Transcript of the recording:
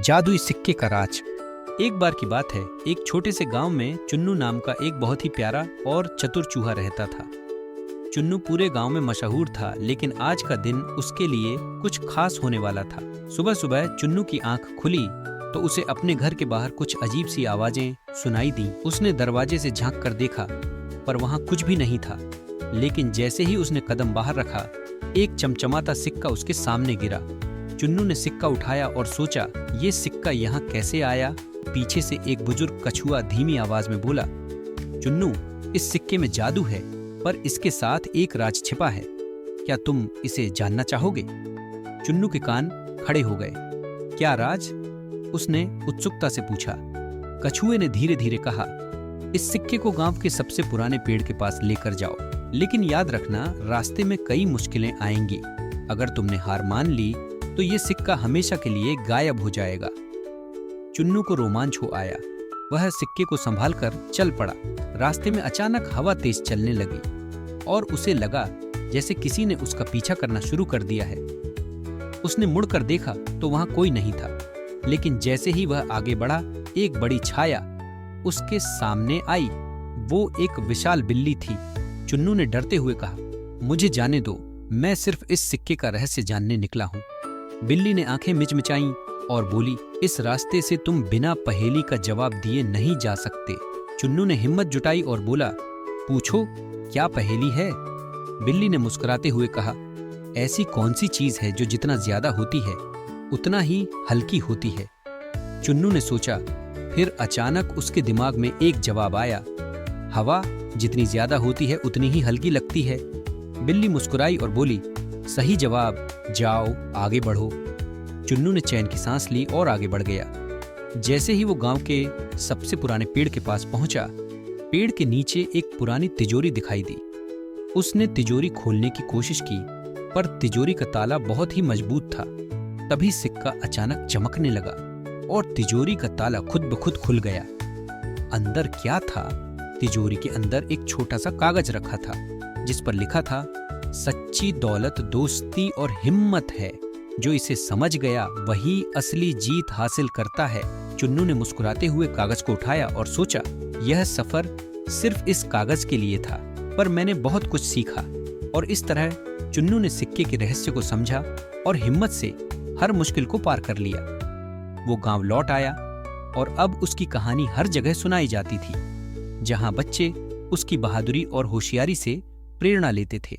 जादुई सिक्के का राज। एक बार की बात है, एक छोटे से गांव में चुन्नू नाम का एक बहुत ही प्यारा और चतुर चूहा रहता था। चुन्नू पूरे गांव में मशहूर था, लेकिन आज का दिन उसके लिए कुछ खास होने वाला था। सुबह सुबह चुन्नू की आंख खुली तो उसे अपने घर के बाहर कुछ अजीब सी आवाजें सुनाई दी। उसने दरवाजे से झांक कर देखा, पर वहां कुछ भी नहीं था। लेकिन जैसे ही उसने कदम बाहर रखा, एक चमचमाता सिक्का उसके सामने गिरा। चुन्नू ने सिक्का उठाया और सोचा, ये सिक्का यहाँ कैसे आया? पीछे से एक बुजुर्ग कछुआ धीमी आवाज में बोला, चुन्नू, इस सिक्के में जादू है, पर इसके साथ एक राज छिपा है। क्या तुम इसे जानना चाहोगे? चुन्नू के कान खड़े हो गए। क्या राज? उसने उत्सुकता से पूछा। कछुए ने धीरे धीरे कहा, इस सिक्के को गांव के सबसे पुराने पेड़ के पास लेकर जाओ, लेकिन याद रखना, रास्ते में कई मुश्किलें आएंगी। अगर तुमने हार मान ली तो ये सिक्का हमेशा के लिए गायब हो जाएगा। चुन्नू को रोमांच हो आया। वह सिक्के को संभालकर चल पड़ा। रास्ते में अचानक हवा तेज चलने लगी और उसे लगा जैसे किसी ने उसका पीछा करना शुरू कर दिया है। उसने मुड़कर देखा तो वहां कोई नहीं था, लेकिन जैसे ही वह आगे बढ़ा, एक बड़ी छाया उसके सामने आई। वो एक विशाल बिल्ली थी। चुन्नू ने डरते हुए कहा, मुझे जाने दो, मैं सिर्फ इस सिक्के का रहस्य जानने निकला हूं। बिल्ली ने आंखें मिचमिचाईं और बोली, इस रास्ते से तुम बिना पहेली का जवाब दिए नहीं जा सकते। चुन्नू ने हिम्मत जुटाई और बोला, पूछो, क्या पहेली है? बिल्ली ने मुस्कुराते हुए कहा, ऐसी कौन सी चीज है जो जितना ज्यादा होती है उतना ही हल्की होती है? चुन्नू ने सोचा। फिर अचानक उसके दिमाग में एक जवाब आया, हवा जितनी ज्यादा होती है उतनी ही हल्की लगती है। बिल्ली मुस्कुराई और बोली, सही जवाब, जाओ आगे बढ़ो। चुन्नू ने चैन की सांस ली और आगे बढ़ गया। जैसे ही वो गांव के सबसे पुराने पेड़ के पास पहुंचा, पेड़ के नीचे एक पुरानी तिजोरी दिखाई दी। उसने तिजोरी खोलने की कोशिश की, पर तिजोरी का ताला बहुत ही मजबूत था। तभी सिक्का अचानक चमकने लगा और तिजोरी का ताला खुद ब खुद खुल गया। अंदर क्या था? तिजोरी के अंदर एक छोटा सा कागज रखा था, जिस पर लिखा था, सच्ची दौलत दोस्ती और हिम्मत है, जो इसे समझ गया वही असली जीत हासिल करता है। चुन्नू ने मुस्कुराते हुए कागज को उठाया और सोचा, यह सफर सिर्फ इस कागज के लिए था, पर मैंने बहुत कुछ सीखा। और इस तरह चुन्नू ने सिक्के के रहस्य को समझा और हिम्मत से हर मुश्किल को पार कर लिया। वो गांव लौट आया और अब उसकी कहानी हर जगह सुनाई जाती थी, जहां बच्चे उसकी बहादुरी और होशियारी से प्रेरणा लेते थे।